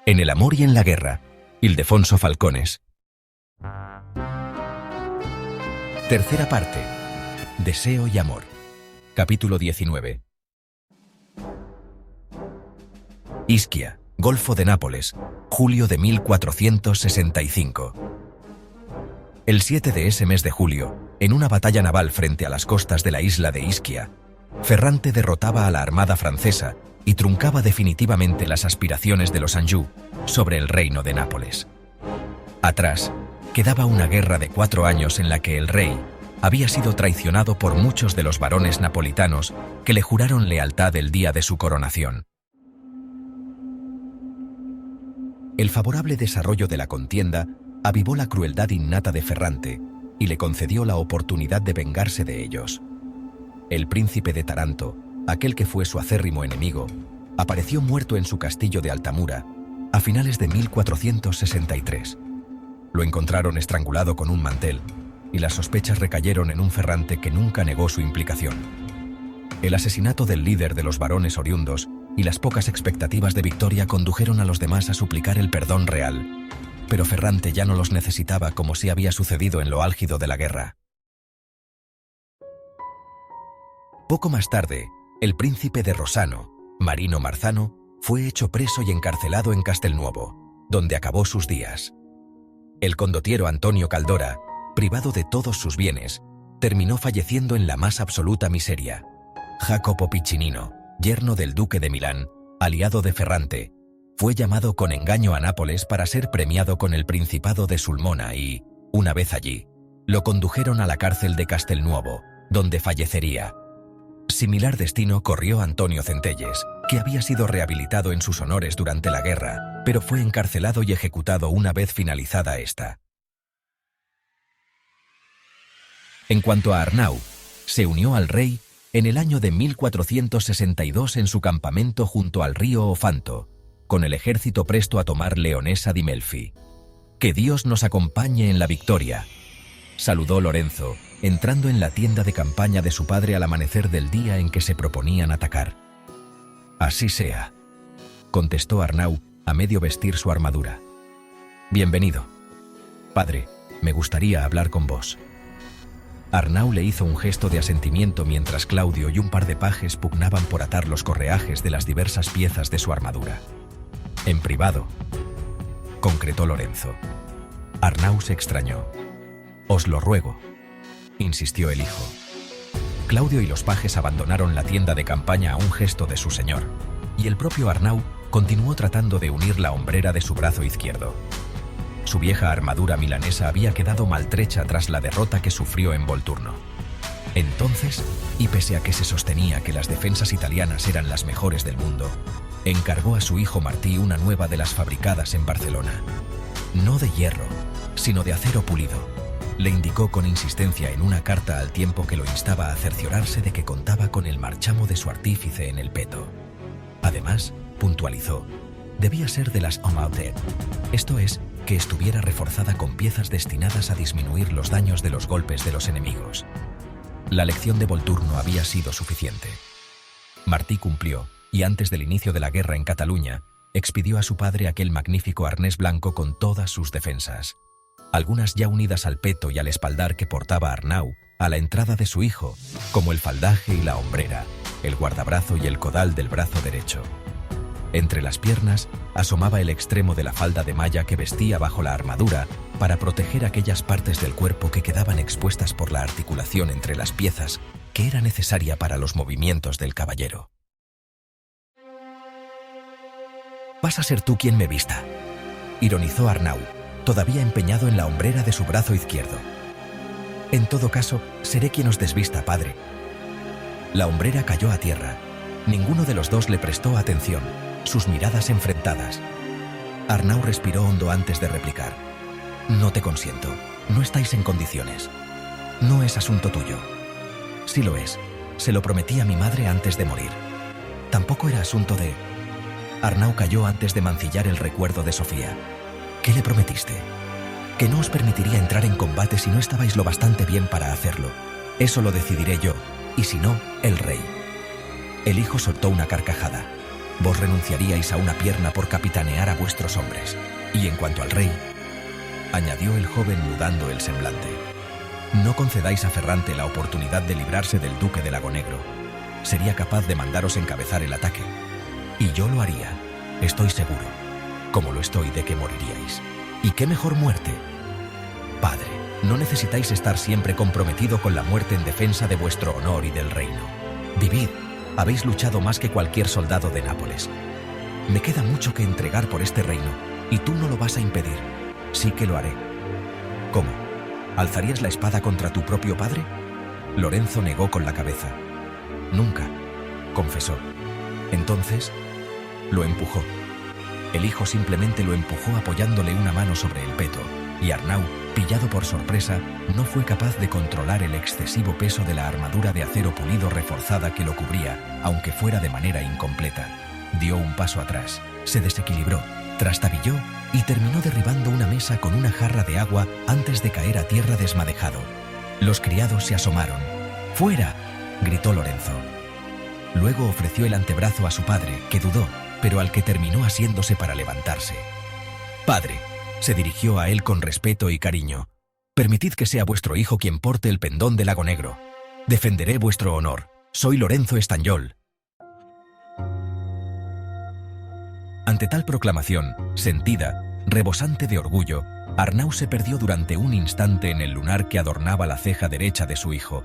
En el amor y en la guerra, Ildefonso Falcones. Tercera parte. Deseo y amor. Capítulo 19. Ischia, Golfo de Nápoles, julio de 1465. El 7 de ese mes de julio, en una batalla naval frente a las costas de la isla de Ischia, Ferrante derrotaba a la armada francesa y truncaba definitivamente las aspiraciones de los Anjou sobre el reino de Nápoles. Atrás quedaba una guerra de 4 años en la que el rey había sido traicionado por muchos de los varones napolitanos que le juraron lealtad el día de su coronación. El favorable desarrollo de la contienda avivó la crueldad innata de Ferrante y le concedió la oportunidad de vengarse de ellos. El príncipe de Taranto, aquel que fue su acérrimo enemigo, apareció muerto en su castillo de Altamura a finales de 1463. Lo encontraron estrangulado con un mantel y las sospechas recayeron en un Ferrante que nunca negó su implicación. El asesinato del líder de los varones oriundos y las pocas expectativas de victoria condujeron a los demás a suplicar el perdón real, pero Ferrante ya no los necesitaba como si había sucedido en lo álgido de la guerra. Poco más tarde, el príncipe de Rossano, Marino Marzano, fue hecho preso y encarcelado en Castelnuovo, donde acabó sus días. El condottiero Antonio Caldora, privado de todos sus bienes, terminó falleciendo en la más absoluta miseria. Jacopo Piccinino, yerno del duque de Milán, aliado de Ferrante, fue llamado con engaño a Nápoles para ser premiado con el Principado de Sulmona y, una vez allí, lo condujeron a la cárcel de Castelnuovo, donde fallecería. Similar destino corrió Antonio Centelles, que había sido rehabilitado en sus honores durante la guerra, pero fue encarcelado y ejecutado una vez finalizada esta. En cuanto a Arnau, se unió al rey en el año de 1462 en su campamento junto al río Ofanto, con el ejército presto a tomar Leonesa di Melfi. «Que Dios nos acompañe en la victoria», saludó Lorenzo, entrando en la tienda de campaña de su padre al amanecer del día en que se proponían atacar. «Así sea», contestó Arnau, a medio vestir su armadura. «Bienvenido. Padre, me gustaría hablar con vos». Arnau le hizo un gesto de asentimiento mientras Claudio y un par de pajes pugnaban por atar los correajes de las diversas piezas de su armadura. «En privado», concretó Lorenzo. Arnau se extrañó. «Os lo ruego», insistió el hijo. Claudio y los pajes abandonaron la tienda de campaña a un gesto de su señor, y el propio Arnau continuó tratando de unir la hombrera de su brazo izquierdo. Su vieja armadura milanesa había quedado maltrecha tras la derrota que sufrió en Volturno. Entonces, y pese a que se sostenía que las defensas italianas eran las mejores del mundo, encargó a su hijo Martí una nueva de las fabricadas en Barcelona. No de hierro, sino de acero pulido, le indicó con insistencia en una carta al tiempo que lo instaba a cerciorarse de que contaba con el marchamo de su artífice en el peto. Además, puntualizó, debía ser de las Aumautet, esto es, que estuviera reforzada con piezas destinadas a disminuir los daños de los golpes de los enemigos. La lección de Volturno había sido suficiente. Martí cumplió, y antes del inicio de la guerra en Cataluña, expidió a su padre aquel magnífico arnés blanco con todas sus defensas, algunas ya unidas al peto y al espaldar que portaba Arnau a la entrada de su hijo, como el faldaje y la hombrera, el guardabrazo y el codal del brazo derecho. Entre las piernas asomaba el extremo de la falda de malla que vestía bajo la armadura para proteger aquellas partes del cuerpo que quedaban expuestas por la articulación entre las piezas que era necesaria para los movimientos del caballero. «Vas a ser tú quien me vista», ironizó Arnau, todavía empeñado en la hombrera de su brazo izquierdo. «En todo caso, seré quien os desvista, padre». La hombrera cayó a tierra. Ninguno de los dos le prestó atención, sus miradas enfrentadas. Arnau respiró hondo antes de replicar. «No te consiento, no estáis en condiciones. No es asunto tuyo». «Sí lo es, se lo prometí a mi madre antes de morir. Tampoco era asunto de...». Arnau calló antes de mancillar el recuerdo de Sofía. «¿Qué le prometiste?» «Que no os permitiría entrar en combate si no estabais lo bastante bien para hacerlo. Eso lo decidiré yo, y si no, el rey». El hijo soltó una carcajada. vos renunciaríais a una pierna por capitanear a vuestros hombres. Y en cuanto al rey, añadió el joven mudando el semblante, no concedáis a Ferrante la oportunidad de librarse del duque de Lagonegro. Sería capaz de mandaros encabezar el ataque. Y yo lo haría, estoy seguro, como lo estoy de que moriríais. ¿Y qué mejor muerte? Padre, no necesitáis estar siempre comprometido con la muerte en defensa de vuestro honor y del reino. Vivid, habéis luchado más que cualquier soldado de Nápoles. Me queda mucho que entregar por este reino, y tú no lo vas a impedir. Sí que lo haré. ¿Cómo? ¿Alzarías la espada contra tu propio padre? Lorenzo negó con la cabeza. Nunca, confesó. Entonces, lo empujó. El hijo simplemente lo empujó apoyándole una mano sobre el peto, y Arnau, pillado por sorpresa, no fue capaz de controlar el excesivo peso de la armadura de acero pulido reforzada que lo cubría, aunque fuera de manera incompleta. Dio un paso atrás, se desequilibró, trastabilló y terminó derribando una mesa con una jarra de agua antes de caer a tierra desmadejado. Los criados se asomaron. ¡Fuera!, gritó Lorenzo. Luego ofreció el antebrazo a su padre, que dudó, pero al que terminó asiéndose para levantarse. «Padre», se dirigió a él con respeto y cariño, «permitid que sea vuestro hijo quien porte el pendón de Lagonegro. Defenderé vuestro honor. Soy Lorenzo Estañol». Ante tal proclamación, sentida, rebosante de orgullo, Arnau se perdió durante un instante en el lunar que adornaba la ceja derecha de su hijo.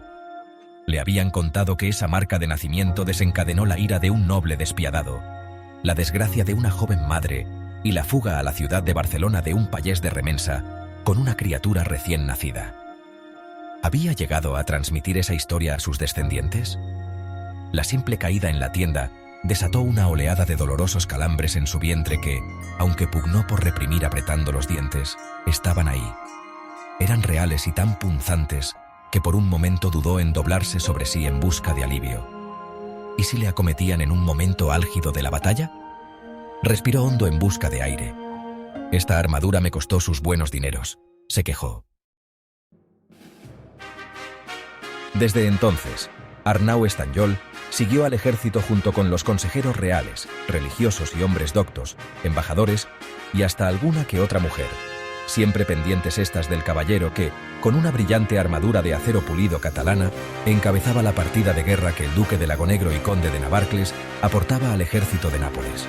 Le habían contado que esa marca de nacimiento desencadenó la ira de un noble despiadado, la desgracia de una joven madre y la fuga a la ciudad de Barcelona de un payés de remensa con una criatura recién nacida. ¿Había llegado a transmitir esa historia a sus descendientes? La simple caída en la tienda desató una oleada de dolorosos calambres en su vientre que, aunque pugnó por reprimir apretando los dientes, estaban ahí. Eran reales y tan punzantes que por un momento dudó en doblarse sobre sí en busca de alivio. ¿Y si le acometían en un momento álgido de la batalla? Respiró hondo en busca de aire. «Esta armadura me costó sus buenos dineros», se quejó. Desde entonces, Arnau Estañol siguió al ejército junto con los consejeros reales, religiosos y hombres doctos, embajadores y hasta alguna que otra mujer, siempre pendientes estas del caballero que, con una brillante armadura de acero pulido catalana, encabezaba la partida de guerra que el duque de Lagonegro y conde de Navarcles aportaba al ejército de Nápoles.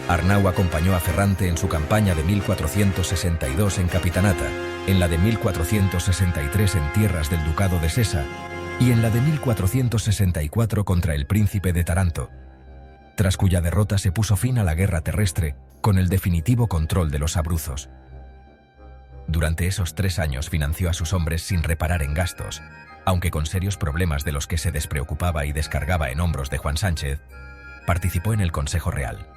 Arnau acompañó a Ferrante en su campaña de 1462 en Capitanata, en la de 1463 en tierras del ducado de Sesa y en la de 1464 contra el príncipe de Taranto, tras cuya derrota se puso fin a la guerra terrestre con el definitivo control de los Abruzos. Durante esos 3 años financió a sus hombres sin reparar en gastos, aunque con serios problemas de los que se despreocupaba y descargaba en hombros de Juan Sánchez. Participó en el Consejo Real,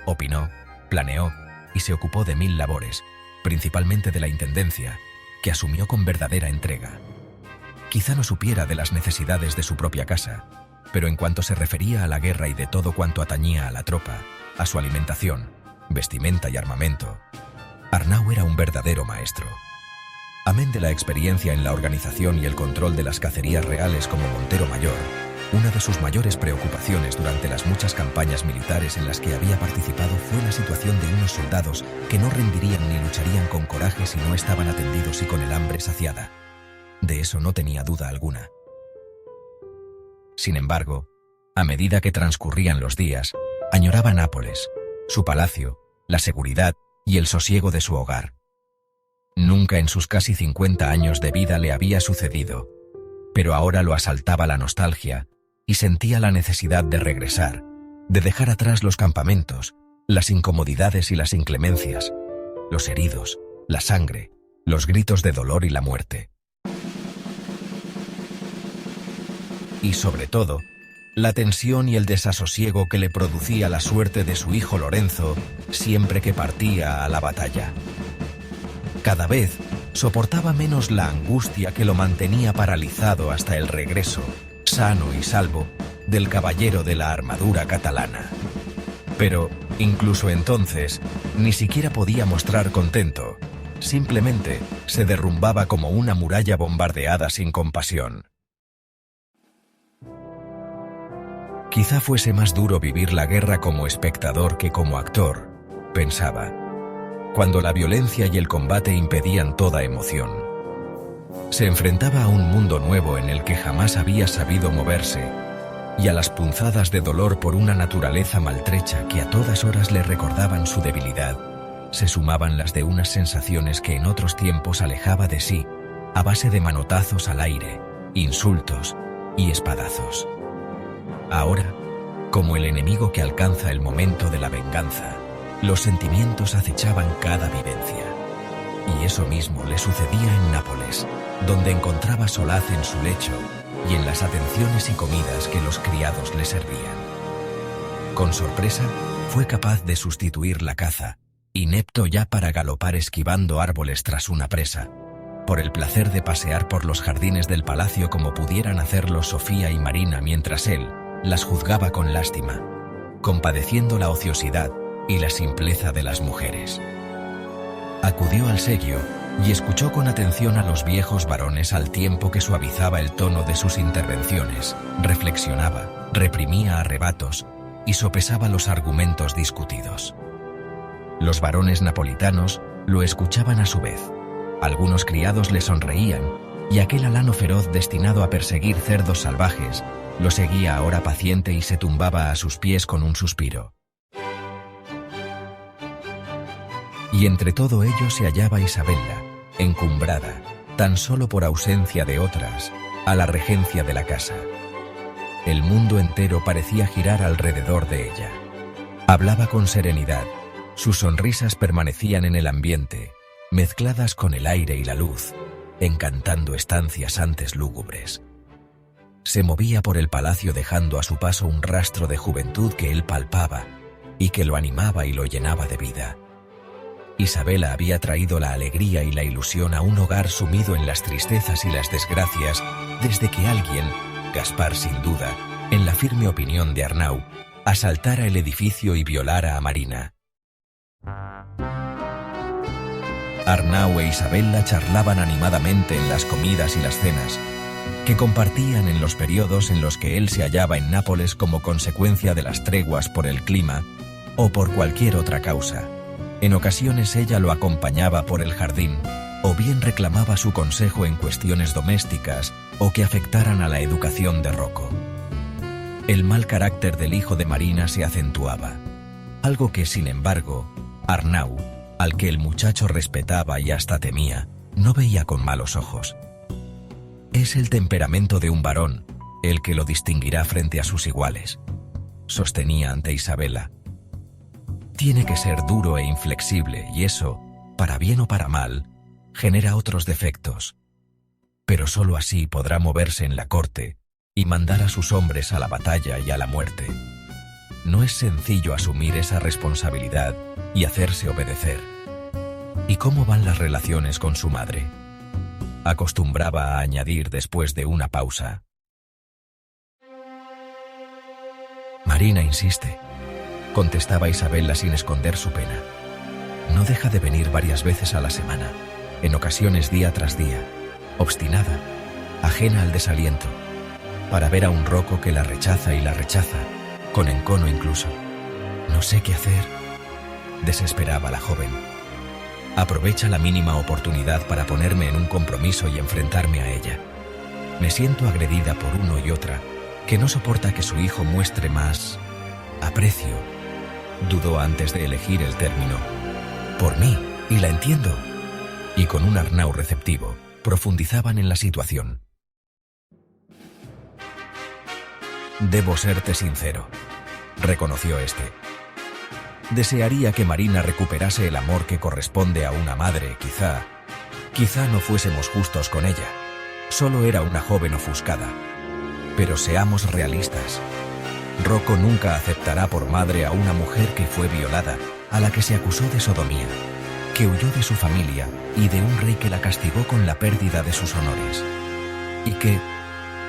opinó, planeó y se ocupó de 1000 labores, principalmente de la intendencia, que asumió con verdadera entrega. Quizá no supiera de las necesidades de su propia casa, pero en cuanto se refería a la guerra y de todo cuanto atañía a la tropa, a su alimentación, vestimenta y armamento, Arnau era un verdadero maestro. Amén de la experiencia en la organización y el control de las cacerías reales como Montero Mayor, una de sus mayores preocupaciones durante las muchas campañas militares en las que había participado fue la situación de unos soldados que no rendirían ni lucharían con coraje si no estaban atendidos y con el hambre saciada. De eso no tenía duda alguna. Sin embargo, a medida que transcurrían los días, añoraba Nápoles, su palacio, la seguridad y el sosiego de su hogar. Nunca en sus casi 50 años de vida le había sucedido, pero ahora lo asaltaba la nostalgia y sentía la necesidad de regresar, de dejar atrás los campamentos, las incomodidades y las inclemencias, los heridos, la sangre, los gritos de dolor y la muerte. Y sobre todo, la tensión y el desasosiego que le producía la suerte de su hijo Lorenzo siempre que partía a la batalla. Cada vez soportaba menos la angustia que lo mantenía paralizado hasta el regreso, sano y salvo, del caballero de la armadura catalana. Pero, incluso entonces, ni siquiera podía mostrar contento. Simplemente se derrumbaba como una muralla bombardeada sin compasión. Quizá fuese más duro vivir la guerra como espectador que como actor, pensaba, cuando la violencia y el combate impedían toda emoción. Se enfrentaba a un mundo nuevo en el que jamás había sabido moverse, y a las punzadas de dolor por una naturaleza maltrecha que a todas horas le recordaban su debilidad, se sumaban las de unas sensaciones que en otros tiempos alejaba de sí, a base de manotazos al aire, insultos y espadazos. Ahora, como el enemigo que alcanza el momento de la venganza, los sentimientos acechaban cada vivencia. Y eso mismo le sucedía en Nápoles, donde encontraba solaz en su lecho y en las atenciones y comidas que los criados le servían. Con sorpresa, fue capaz de sustituir la caza, inepto ya para galopar esquivando árboles tras una presa, por el placer de pasear por los jardines del palacio como pudieran hacerlo Sofía y Marina mientras él las juzgaba con lástima, compadeciendo la ociosidad y la simpleza de las mujeres. Acudió al seggio y escuchó con atención a los viejos varones al tiempo que suavizaba el tono de sus intervenciones, reflexionaba, reprimía arrebatos y sopesaba los argumentos discutidos. Los varones napolitanos lo escuchaban a su vez. Algunos criados le sonreían y aquel alano feroz destinado a perseguir cerdos salvajes lo seguía ahora paciente y se tumbaba a sus pies con un suspiro. Y entre todo ello se hallaba Isabella, encumbrada, tan solo por ausencia de otras, a la regencia de la casa. El mundo entero parecía girar alrededor de ella. Hablaba con serenidad, sus sonrisas permanecían en el ambiente, mezcladas con el aire y la luz, encantando estancias antes lúgubres. Se movía por el palacio dejando a su paso un rastro de juventud que él palpaba y que lo animaba y lo llenaba de vida. Isabella había traído la alegría y la ilusión a un hogar sumido en las tristezas y las desgracias desde que alguien, Gaspar sin duda, en la firme opinión de Arnau, asaltara el edificio y violara a Marina. Arnau e Isabella charlaban animadamente en las comidas y las cenas, que compartían en los periodos en los que él se hallaba en Nápoles como consecuencia de las treguas por el clima o por cualquier otra causa. En ocasiones ella lo acompañaba por el jardín, o bien reclamaba su consejo en cuestiones domésticas o que afectaran a la educación de Rocco. El mal carácter del hijo de Marina se acentuaba, algo que, sin embargo, Arnau, al que el muchacho respetaba y hasta temía, no veía con malos ojos. Es el temperamento de un varón el que lo distinguirá frente a sus iguales, sostenía ante Isabella. Tiene que ser duro e inflexible y eso, para bien o para mal, genera otros defectos. Pero sólo así podrá moverse en la corte y mandar a sus hombres a la batalla y a la muerte. No es sencillo asumir esa responsabilidad y hacerse obedecer. ¿Y cómo van las relaciones con su madre?, acostumbraba a añadir después de una pausa. Marina insiste, contestaba Isabella sin esconder su pena. No deja de venir varias veces a la semana, en ocasiones día tras día, obstinada, ajena al desaliento, para ver a un Rocco que la rechaza y la rechaza, con encono incluso. No sé qué hacer, desesperaba la joven. Aprovecha la mínima oportunidad para ponerme en un compromiso y enfrentarme a ella. Me siento agredida por uno y otra, que no soporta que su hijo muestre más aprecio. Dudó antes de elegir el término. Por mí, y la entiendo. Y con un Arnau receptivo, profundizaban en la situación. Debo serte sincero, reconoció este. Desearía que Marina recuperase el amor que corresponde a una madre, quizá no fuésemos justos con ella. Solo era una joven ofuscada. Pero seamos realistas. Rocco nunca aceptará por madre a una mujer que fue violada, a la que se acusó de sodomía, que huyó de su familia y de un rey que la castigó con la pérdida de sus honores, y que,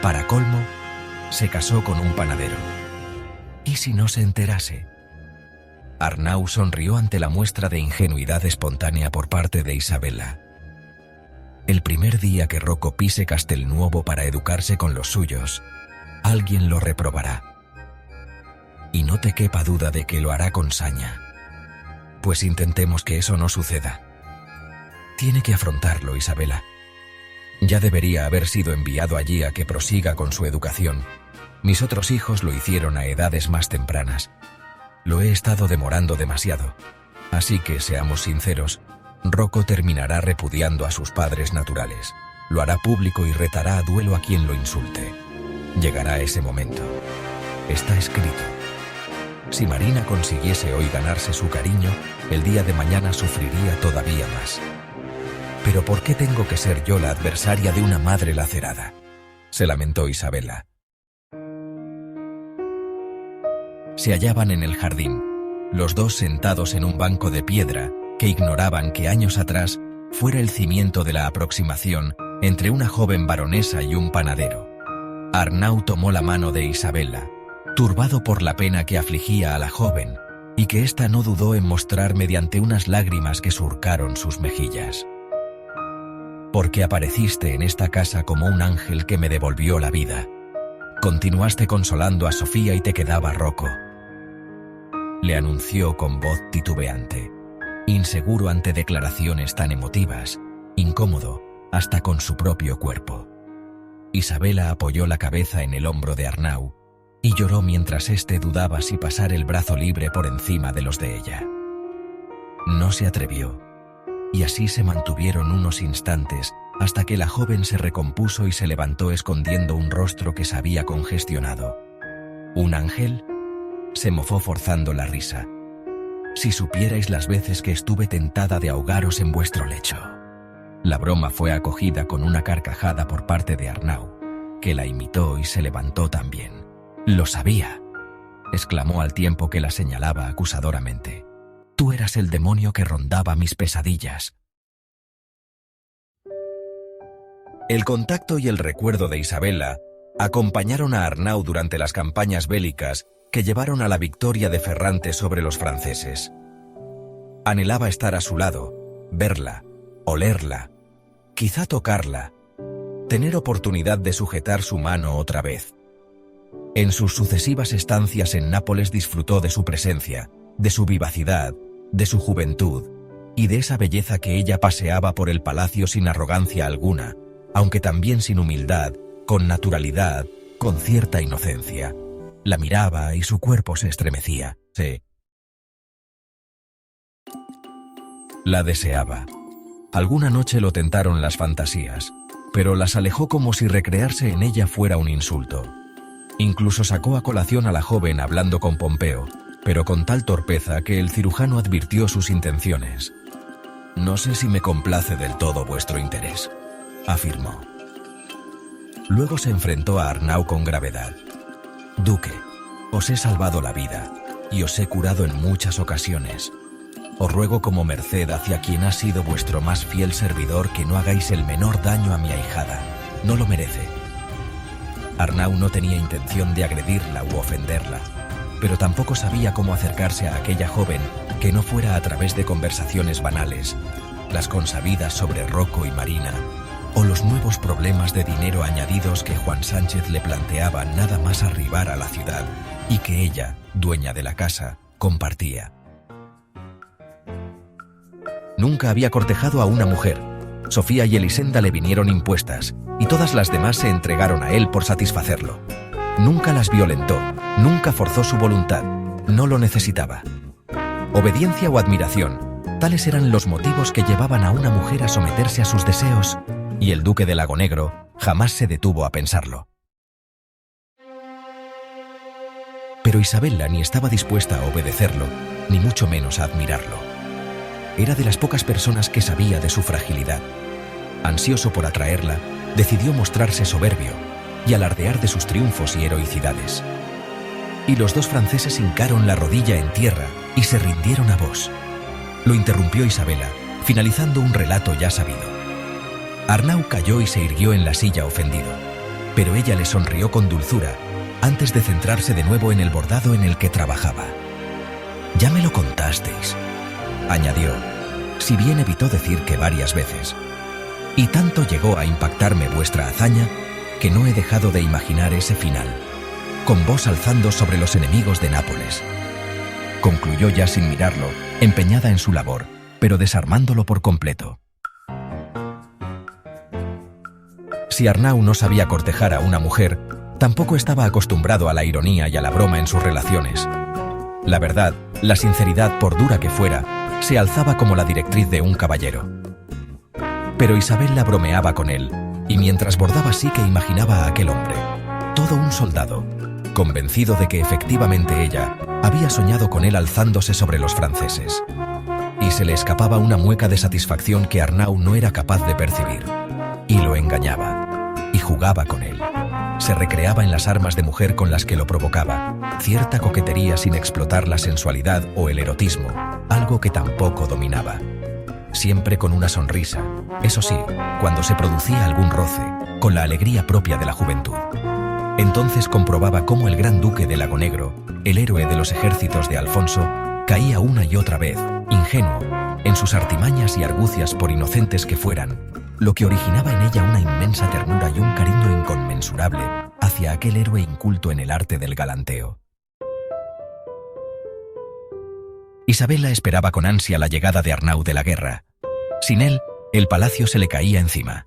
para colmo, se casó con un panadero. ¿Y si no se enterase? Arnau sonrió ante la muestra de ingenuidad espontánea por parte de Isabella. El primer día que Rocco pise Castelnuovo para educarse con los suyos, alguien lo reprobará. y no te quepa duda de que lo hará con saña. Pues intentemos que eso no suceda. Tiene que afrontarlo, Isabela. Ya debería haber sido enviado allí a que prosiga con su educación. Mis otros hijos lo hicieron a edades más tempranas. Lo he estado demorando demasiado. Así que, seamos sinceros, Rocco terminará repudiando a sus padres naturales. Lo hará público y retará a duelo a quien lo insulte. Llegará ese momento. Está escrito. Si Marina consiguiese hoy ganarse su cariño, el día de mañana sufriría todavía más. ¿Pero por qué tengo que ser yo la adversaria de una madre lacerada?, se lamentó Isabela. Se hallaban en el jardín, los dos sentados en un banco de piedra que ignoraban que años atrás fuera el cimiento de la aproximación entre una joven baronesa y un panadero. Arnau tomó la mano de Isabela, turbado por la pena que afligía a la joven y que ésta no dudó en mostrar mediante unas lágrimas que surcaron sus mejillas. Porque apareciste en esta casa como un ángel que me devolvió la vida. Continuaste consolando a Sofía y te quedaba Rocco. Le anunció con voz titubeante, inseguro ante declaraciones tan emotivas, incómodo hasta con su propio cuerpo. Isabela apoyó la cabeza en el hombro de Arnau y lloró mientras éste dudaba si pasar el brazo libre por encima de los de ella. No se atrevió, y así se mantuvieron unos instantes hasta que la joven se recompuso y se levantó escondiendo un rostro que se había congestionado. ¿Un ángel?, se mofó forzando la risa. Si supierais las veces que estuve tentada de ahogaros en vuestro lecho. La broma fue acogida con una carcajada por parte de Arnau, que la imitó y se levantó también. «Lo sabía», exclamó al tiempo que la señalaba acusadoramente. «Tú eras el demonio que rondaba mis pesadillas». El contacto y el recuerdo de Isabela acompañaron a Arnau durante las campañas bélicas que llevaron a la victoria de Ferrante sobre los franceses. Anhelaba estar a su lado, verla, olerla, quizá tocarla, tener oportunidad de sujetar su mano otra vez. En sus sucesivas estancias en Nápoles disfrutó de su presencia, de su vivacidad, de su juventud y de esa belleza que ella paseaba por el palacio sin arrogancia alguna, aunque también sin humildad, con naturalidad, con cierta inocencia. La miraba y su cuerpo se estremecía. Sí. La deseaba. Alguna noche lo tentaron las fantasías, pero las alejó como si recrearse en ella fuera un insulto. Incluso sacó a colación a la joven hablando con Pompeo, pero con tal torpeza que el cirujano advirtió sus intenciones. «No sé si me complace del todo vuestro interés», afirmó. Luego se enfrentó a Arnau con gravedad. «Duque, os he salvado la vida y os he curado en muchas ocasiones. Os ruego como merced hacia quien ha sido vuestro más fiel servidor que no hagáis el menor daño a mi ahijada. No lo merece». Arnau no tenía intención de agredirla u ofenderla, pero tampoco sabía cómo acercarse a aquella joven que no fuera a través de conversaciones banales, las consabidas sobre Rocco y Marina, o los nuevos problemas de dinero añadidos que Juan Sánchez le planteaba nada más arribar a la ciudad y que ella, dueña de la casa, compartía. Nunca había cortejado a una mujer. Sofía y Elisenda le vinieron impuestas, y todas las demás se entregaron a él por satisfacerlo. Nunca las violentó, nunca forzó su voluntad, no lo necesitaba. Obediencia o admiración, tales eran los motivos que llevaban a una mujer a someterse a sus deseos, y el duque de Lagonegro jamás se detuvo a pensarlo. Pero Isabela ni estaba dispuesta a obedecerlo, ni mucho menos a admirarlo. Era de las pocas personas que sabía de su fragilidad. Ansioso por atraerla, decidió mostrarse soberbio y alardear de sus triunfos y heroicidades. Y los dos franceses hincaron la rodilla en tierra y se rindieron a vos. Lo interrumpió Isabela, finalizando un relato ya sabido. Arnau cayó y se irguió en la silla ofendido, pero ella le sonrió con dulzura antes de centrarse de nuevo en el bordado en el que trabajaba. «Ya me lo contasteis», añadió, si bien evitó decir que varias veces. «Y tanto llegó a impactarme vuestra hazaña que no he dejado de imaginar ese final. con voz alzando sobre los enemigos de Nápoles. Concluyó ya sin mirarlo, empeñada en su labor, pero desarmándolo por completo. Si Arnau no sabía cortejar a una mujer, tampoco estaba acostumbrado a la ironía y a la broma en sus relaciones. La verdad, la sinceridad, por dura que fuera, se alzaba como la directriz de un caballero. Pero Isabel la bromeaba con él, y mientras bordaba sí que imaginaba a aquel hombre, todo un soldado, convencido de que efectivamente ella había soñado con él alzándose sobre los franceses. Y se le escapaba una mueca de satisfacción que Arnau no era capaz de percibir. Y lo engañaba, y jugaba con él. Se recreaba en las armas de mujer con las que lo provocaba, cierta coquetería sin explotar la sensualidad o el erotismo, algo que tampoco dominaba. Siempre con una sonrisa, eso sí, cuando se producía algún roce, con la alegría propia de la juventud. Entonces comprobaba cómo el gran duque de Lagonegro, el héroe de los ejércitos de Alfonso, caía una y otra vez, ingenuo, en sus artimañas y argucias por inocentes que fueran, lo que originaba en ella una inmensa ternura y un cariño inconmensurable hacia aquel héroe inculto en el arte del galanteo. Isabela esperaba con ansia la llegada de Arnau de la guerra. Sin él, el palacio se le caía encima.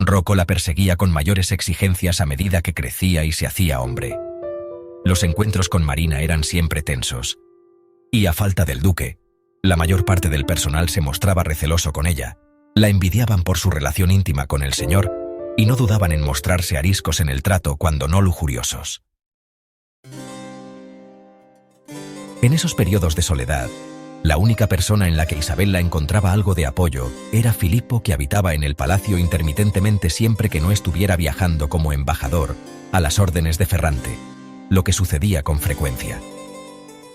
Rocco la perseguía con mayores exigencias a medida que crecía y se hacía hombre. Los encuentros con Marina eran siempre tensos. Y a falta del duque, la mayor parte del personal se mostraba receloso con ella. La envidiaban por su relación íntima con el señor y no dudaban en mostrarse ariscos en el trato cuando no lujuriosos. En esos periodos de soledad, la única persona en la que Isabela encontraba algo de apoyo era Filipo, que habitaba en el palacio intermitentemente siempre que no estuviera viajando como embajador a las órdenes de Ferrante, lo que sucedía con frecuencia.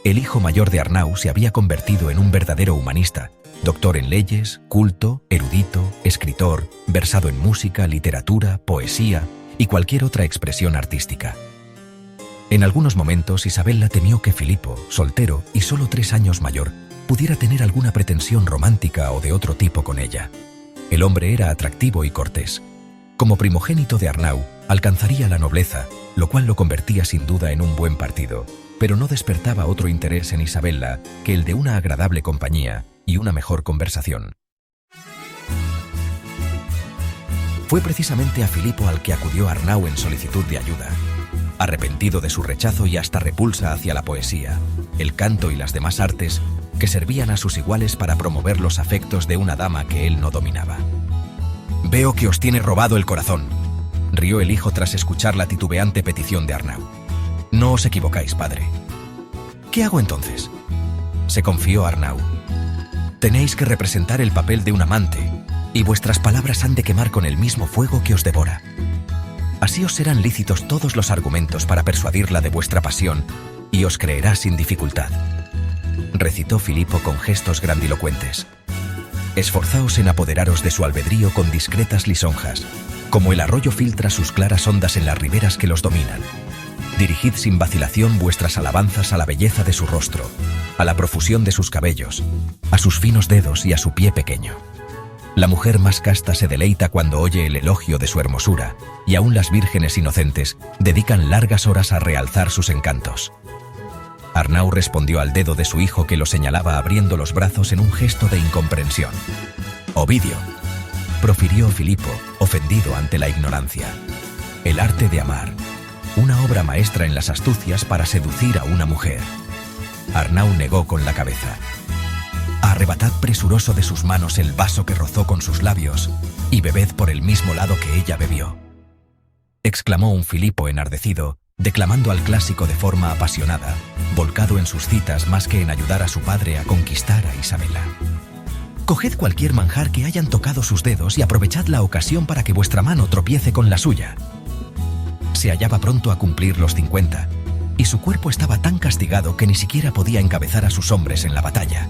El hijo mayor de Arnau se había convertido en un verdadero humanista, doctor en leyes, culto, erudito, escritor, versado en música, literatura, poesía y cualquier otra expresión artística. En algunos momentos Isabela temió que Filipo, soltero y solo 3 años mayor, pudiera tener alguna pretensión romántica o de otro tipo con ella. El hombre era atractivo y cortés. Como primogénito de Arnau, alcanzaría la nobleza, lo cual lo convertía sin duda en un buen partido, pero no despertaba otro interés en Isabela que el de una agradable compañía y una mejor conversación. Fue precisamente a Filipo al que acudió Arnau en solicitud de ayuda. Arrepentido de su rechazo y hasta repulsa hacia la poesía, el canto y las demás artes que servían a sus iguales para promover los afectos de una dama que él no dominaba. «Veo que os tiene robado el corazón», rió el hijo tras escuchar la titubeante petición de Arnau. «No os equivocáis, padre». «¿Qué hago entonces?», se confió Arnau. «Tenéis que representar el papel de un amante, y vuestras palabras han de quemar con el mismo fuego que os devora. Así os serán lícitos todos los argumentos para persuadirla de vuestra pasión, y os creerá sin dificultad», recitó Filipo con gestos grandilocuentes. «Esforzaos en apoderaros de su albedrío con discretas lisonjas, como el arroyo filtra sus claras ondas en las riberas que los dominan. Dirigid sin vacilación vuestras alabanzas a la belleza de su rostro, a la profusión de sus cabellos, a sus finos dedos y a su pie pequeño. La mujer más casta se deleita cuando oye el elogio de su hermosura, y aún las vírgenes inocentes dedican largas horas a realzar sus encantos». Arnau respondió al dedo de su hijo, que lo señalaba abriendo los brazos en un gesto de incomprensión. «Ovidio», profirió Filipo, ofendido ante la ignorancia. «El arte de amar, una obra maestra en las astucias para seducir a una mujer». Arnau negó con la cabeza. «Arrebatad presuroso de sus manos el vaso que rozó con sus labios, y bebed por el mismo lado que ella bebió», exclamó un Filipo enardecido, declamando al clásico de forma apasionada, volcado en sus citas más que en ayudar a su padre a conquistar a Isabela. «Coged cualquier manjar que hayan tocado sus dedos y aprovechad la ocasión para que vuestra mano tropiece con la suya». Se hallaba pronto a cumplir los 50, y su cuerpo estaba tan castigado que ni siquiera podía encabezar a sus hombres en la batalla.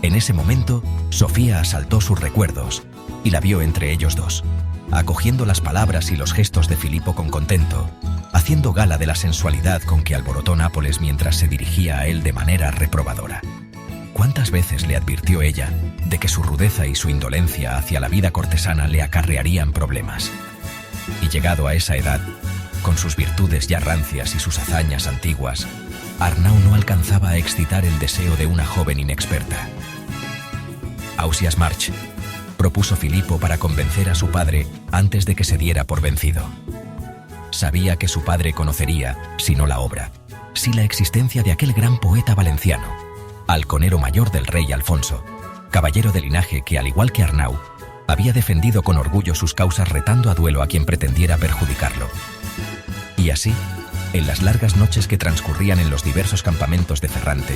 En ese momento, Sofía asaltó sus recuerdos y la vio entre ellos dos, acogiendo las palabras y los gestos de Filipo con contento, haciendo gala de la sensualidad con que alborotó Nápoles mientras se dirigía a él de manera reprobadora. ¿Cuántas veces le advirtió ella de que su rudeza y su indolencia hacia la vida cortesana le acarrearían problemas? Y llegado a esa edad, Con sus virtudes ya rancias y sus hazañas antiguas, Arnau no alcanzaba a excitar el deseo de una joven inexperta. Ausiàs March, propuso Filipo para convencer a su padre antes de que se diera por vencido. Sabía que su padre conocería, si no la obra, sí la existencia de aquel gran poeta valenciano, halconero mayor del rey Alfonso, caballero de linaje que, al igual que Arnau, había defendido con orgullo sus causas retando a duelo a quien pretendiera perjudicarlo. Y así, en las largas noches que transcurrían en los diversos campamentos de Ferrante,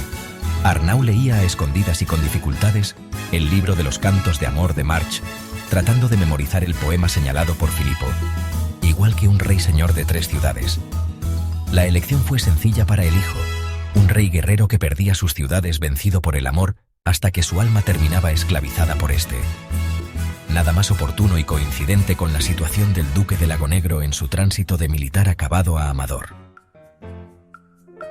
Arnau leía a escondidas y con dificultades el libro de los cantos de amor de March, tratando de memorizar el poema señalado por Filipo, igual que un rey señor de 3 ciudades. La elección fue sencilla para el hijo, un rey guerrero que perdía sus ciudades vencido por el amor hasta que su alma terminaba esclavizada por este. Nada más oportuno y coincidente con la situación del duque de Lagonegro en su tránsito de militar acabado a amador.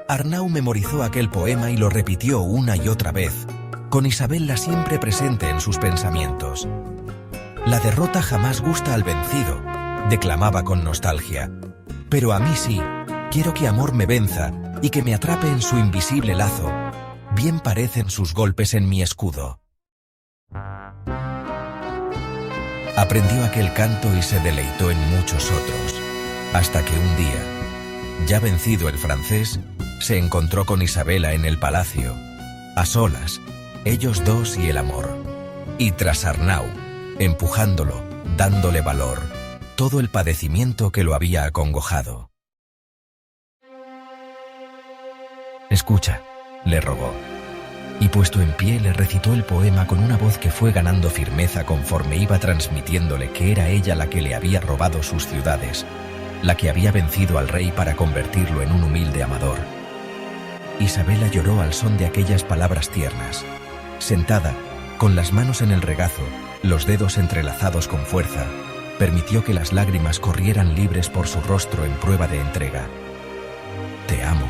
Arnau memorizó aquel poema y lo repitió una y otra vez, con Isabella siempre presente en sus pensamientos. «La derrota jamás gusta al vencido», declamaba con nostalgia. «Pero a mí sí, quiero que amor me venza y que me atrape en su invisible lazo. Bien parecen sus golpes en mi escudo». Aprendió aquel canto y se deleitó en muchos otros, hasta que un día, ya vencido el francés, se encontró con Isabella en el palacio, a solas, ellos dos y el amor. Y tras Arnau, empujándolo, dándole valor, todo el padecimiento que lo había acongojado. «Escucha», le rogó, y puesto en pie le recitó el poema con una voz que fue ganando firmeza conforme iba transmitiéndole que era ella la que le había robado sus ciudades, la que había vencido al rey para convertirlo en un humilde amador. Isabella lloró al son de aquellas palabras tiernas. Sentada, con las manos en el regazo, los dedos entrelazados con fuerza, permitió que las lágrimas corrieran libres por su rostro en prueba de entrega. «Te amo»,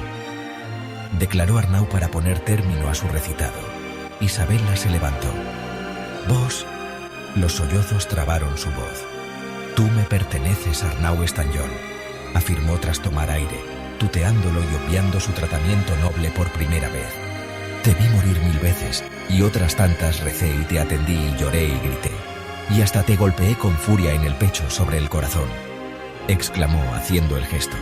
declaró Arnau para poner término a su recitado. Isabella se levantó. «Vos», los sollozos trabaron su voz. «Tú me perteneces, Arnau Estanyol», afirmó tras tomar aire, tuteándolo y obviando su tratamiento noble por primera vez. «Te vi morir 1000 veces, y otras tantas recé y te atendí y lloré y grité, y hasta te golpeé con furia en el pecho sobre el corazón», exclamó haciendo el gesto.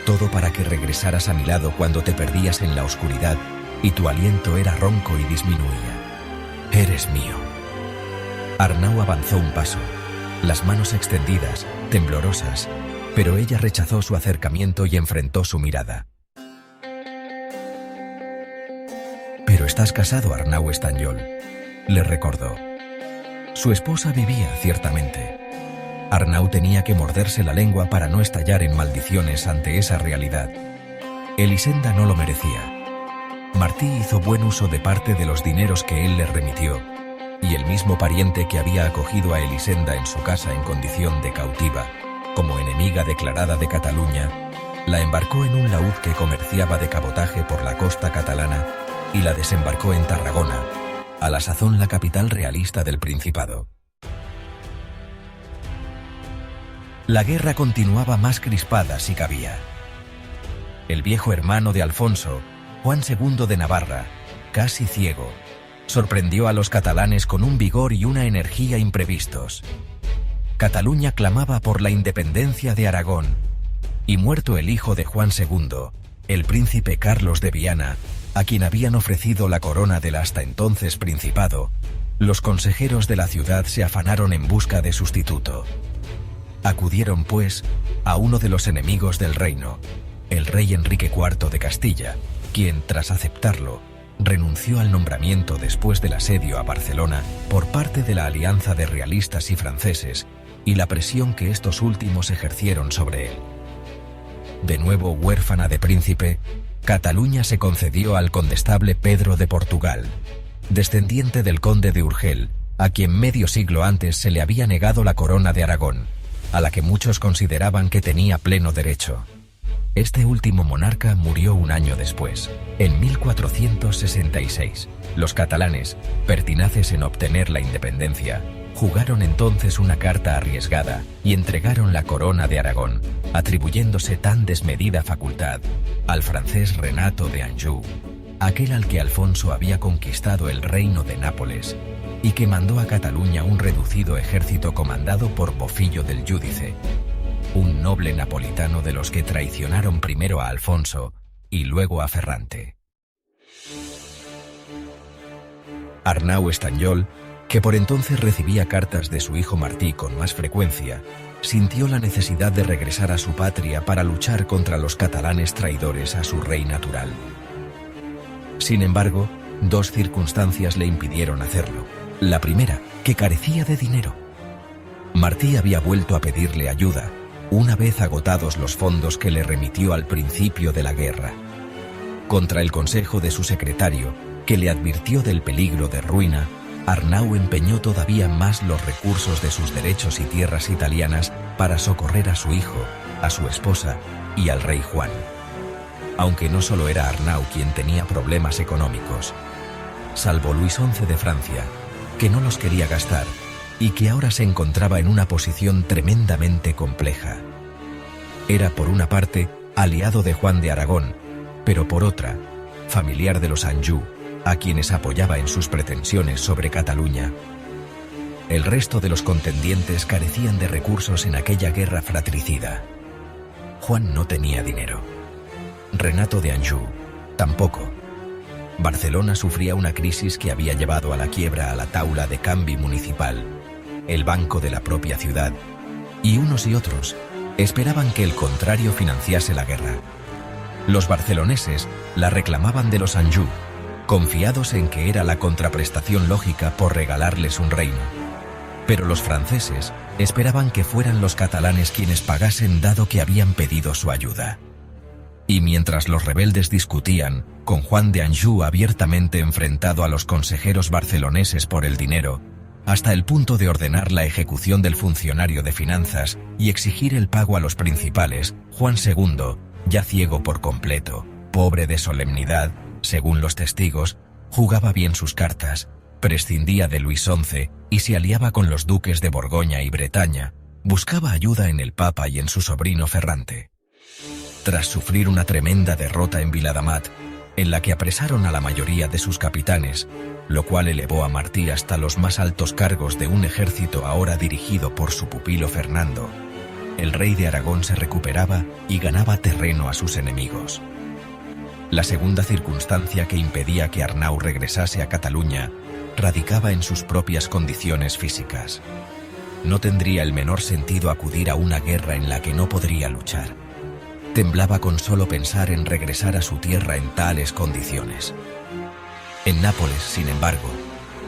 «Todo para que regresaras a mi lado cuando te perdías en la oscuridad y tu aliento era ronco y disminuía. Eres mío». Arnau avanzó un paso, las manos extendidas, temblorosas, pero ella rechazó su acercamiento y enfrentó su mirada. «Pero estás casado, Arnau Estanyol», le recordó. Su esposa vivía, ciertamente. Arnau tenía que morderse la lengua para no estallar en maldiciones ante esa realidad. Elisenda no lo merecía. Martí hizo buen uso de parte de los dineros que él le remitió, y el mismo pariente que había acogido a Elisenda en su casa en condición de cautiva, como enemiga declarada de Cataluña, la embarcó en un laúd que comerciaba de cabotaje por la costa catalana y la desembarcó en Tarragona, a la sazón la capital realista del Principado. La guerra continuaba más crispada si cabía. El viejo hermano de Alfonso, Juan II de Navarra, casi ciego, sorprendió a los catalanes con un vigor y una energía imprevistos. Cataluña clamaba por la independencia de Aragón, y muerto el hijo de Juan II, el príncipe Carlos de Viana, a quien habían ofrecido la corona del hasta entonces Principado, los consejeros de la ciudad se afanaron en busca de sustituto. Acudieron, pues, a uno de los enemigos del reino, el rey Enrique IV de Castilla, quien, tras aceptarlo, renunció al nombramiento después del asedio a Barcelona por parte de la alianza de realistas y franceses y la presión que estos últimos ejercieron sobre él. De nuevo huérfana de príncipe, Cataluña se concedió al condestable Pedro de Portugal, descendiente del conde de Urgel, a quien medio siglo antes se le había negado la corona de Aragón, a la que muchos consideraban que tenía pleno derecho. Este último monarca murió un año después, en 1466. Los catalanes, pertinaces en obtener la independencia, jugaron entonces una carta arriesgada y entregaron la corona de Aragón, atribuyéndose tan desmedida facultad al francés Renato de Anjou, aquel al que Alfonso había conquistado el reino de Nápoles y que mandó a Cataluña un reducido ejército comandado por Bofillo del Giudice, un noble napolitano de los que traicionaron primero a Alfonso y luego a Ferrante. Arnau Estanyol, que por entonces recibía cartas de su hijo Martí con más frecuencia, sintió la necesidad de regresar a su patria para luchar contra los catalanes traidores a su rey natural. Sin embargo, dos circunstancias le impidieron hacerlo. La primera, que carecía de dinero. Martí había vuelto a pedirle ayuda, una vez agotados los fondos que le remitió al principio de la guerra. Contra el consejo de su secretario, que le advirtió del peligro de ruina, Arnau empeñó todavía más los recursos de sus derechos y tierras italianas para socorrer a su hijo, a su esposa y al rey Juan. Aunque no solo era Arnau quien tenía problemas económicos. Salvo Luis XI de Francia, que no los quería gastar y que ahora se encontraba en una posición tremendamente compleja. Era por una parte aliado de Juan de Aragón, pero por otra, familiar de los Anjou, a quienes apoyaba en sus pretensiones sobre Cataluña. El resto de los contendientes carecían de recursos en aquella guerra fratricida. Juan no tenía dinero. Renato de Anjou tampoco. Barcelona sufría una crisis que había llevado a la quiebra a la taula de canvi municipal, el banco de la propia ciudad, y unos y otros esperaban que el contrario financiase la guerra. Los barceloneses la reclamaban de los Anjou, confiados en que era la contraprestación lógica por regalarles un reino. Pero los franceses esperaban que fueran los catalanes quienes pagasen dado que habían pedido su ayuda. Y mientras los rebeldes discutían, con Juan de Anjou abiertamente enfrentado a los consejeros barceloneses por el dinero, hasta el punto de ordenar la ejecución del funcionario de finanzas y exigir el pago a los principales, Juan II, ya ciego por completo, pobre de solemnidad, según los testigos, jugaba bien sus cartas, prescindía de Luis XI y se aliaba con los duques de Borgoña y Bretaña, buscaba ayuda en el Papa y en su sobrino Ferrante. Tras sufrir una tremenda derrota en Viladamat, en la que apresaron a la mayoría de sus capitanes, lo cual elevó a Martí hasta los más altos cargos de un ejército ahora dirigido por su pupilo Fernando, el rey de Aragón se recuperaba y ganaba terreno a sus enemigos. La segunda circunstancia que impedía que Arnau regresase a Cataluña radicaba en sus propias condiciones físicas. No tendría el menor sentido acudir a una guerra en la que no podría luchar. Temblaba con solo pensar en regresar a su tierra en tales condiciones. En Nápoles, sin embargo,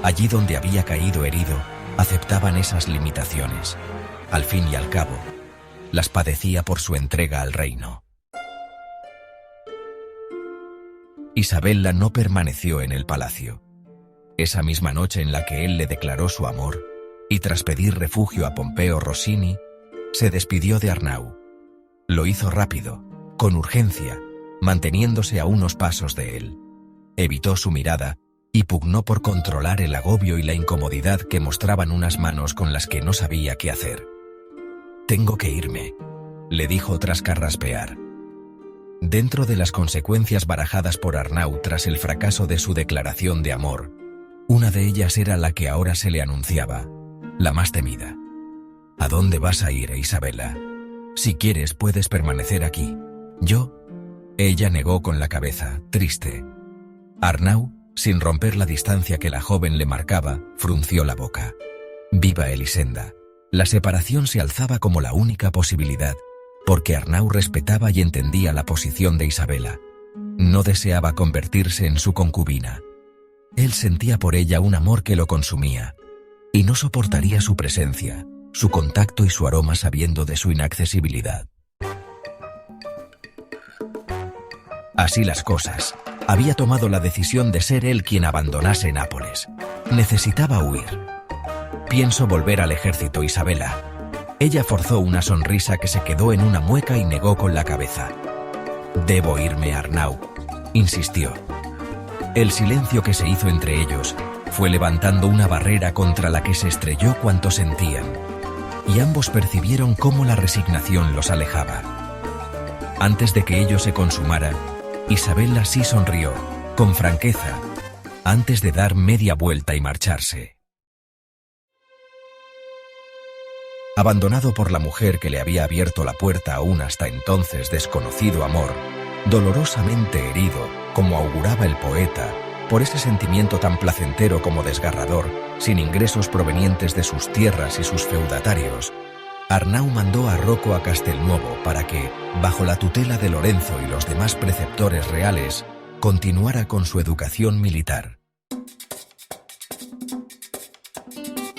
allí donde había caído herido, aceptaban esas limitaciones. Al fin y al cabo, las padecía por su entrega al reino. Isabella no permaneció en el palacio. Esa misma noche en la que él le declaró su amor, y tras pedir refugio a Pompeo Rossini, se despidió de Arnau. Lo hizo rápido, con urgencia, manteniéndose a unos pasos de él. Evitó su mirada y pugnó por controlar el agobio y la incomodidad que mostraban unas manos con las que no sabía qué hacer. «Tengo que irme», le dijo tras carraspear. Dentro de las consecuencias barajadas por Arnau tras el fracaso de su declaración de amor, una de ellas era la que ahora se le anunciaba, la más temida. «¿A dónde vas a ir, Isabella? Si quieres puedes permanecer aquí. ¿Yo?» Ella negó con la cabeza, triste. Arnau, sin romper la distancia que la joven le marcaba, frunció la boca. Viva Elisenda. La separación se alzaba como la única posibilidad, porque Arnau respetaba y entendía la posición de Isabella. No deseaba convertirse en su concubina. Él sentía por ella un amor que lo consumía, y no soportaría su presencia, su contacto y su aroma sabiendo de su inaccesibilidad. Así las cosas, había tomado la decisión de ser él quien abandonase Nápoles. Necesitaba huir. «Pienso volver al ejército, Isabella». Ella forzó una sonrisa que se quedó en una mueca y negó con la cabeza. «Debo irme, Arnau», insistió. El silencio que se hizo entre ellos fue levantando una barrera contra la que se estrelló cuanto sentían, y ambos percibieron cómo la resignación los alejaba. Antes de que ello se consumara, Isabella sí sonrió, con franqueza, antes de dar media vuelta y marcharse. Abandonado por la mujer que le había abierto la puerta a un hasta entonces desconocido amor, dolorosamente herido, como auguraba el poeta, por ese sentimiento tan placentero como desgarrador, sin ingresos provenientes de sus tierras y sus feudatarios, Arnau mandó a Rocco a Castelnuovo para que, bajo la tutela de Lorenzo y los demás preceptores reales, continuara con su educación militar.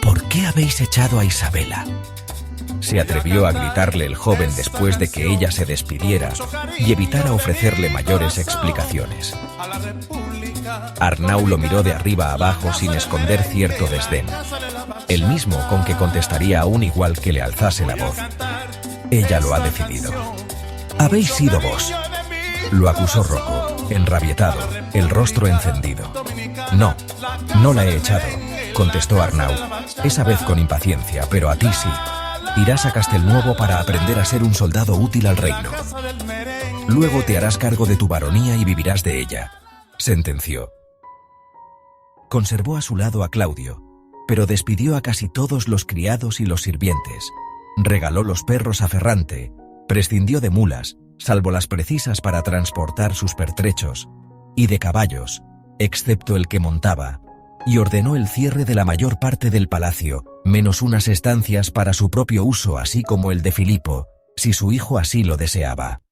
¿Por qué habéis echado a Isabella?, se atrevió a gritarle el joven después de que ella se despidiera y evitara ofrecerle mayores explicaciones. Arnau lo miró de arriba a abajo sin esconder cierto desdén, el mismo con que contestaría aún igual que le alzase la voz. Ella lo ha decidido. «Habéis sido vos», lo acusó Rocco, enrabietado, el rostro encendido. «No, no la he echado», contestó Arnau, esa vez con impaciencia, «pero a ti sí. Irás a Castelnuovo para aprender a ser un soldado útil al reino. Luego te harás cargo de tu baronía y vivirás de ella», sentenció. Conservó a su lado a Claudio, pero despidió a casi todos los criados y los sirvientes. Regaló los perros a Ferrante, prescindió de mulas, salvo las precisas para transportar sus pertrechos, y de caballos, excepto el que montaba, y ordenó el cierre de la mayor parte del palacio, menos unas estancias para su propio uso, así como el de Filipo, si su hijo así lo deseaba.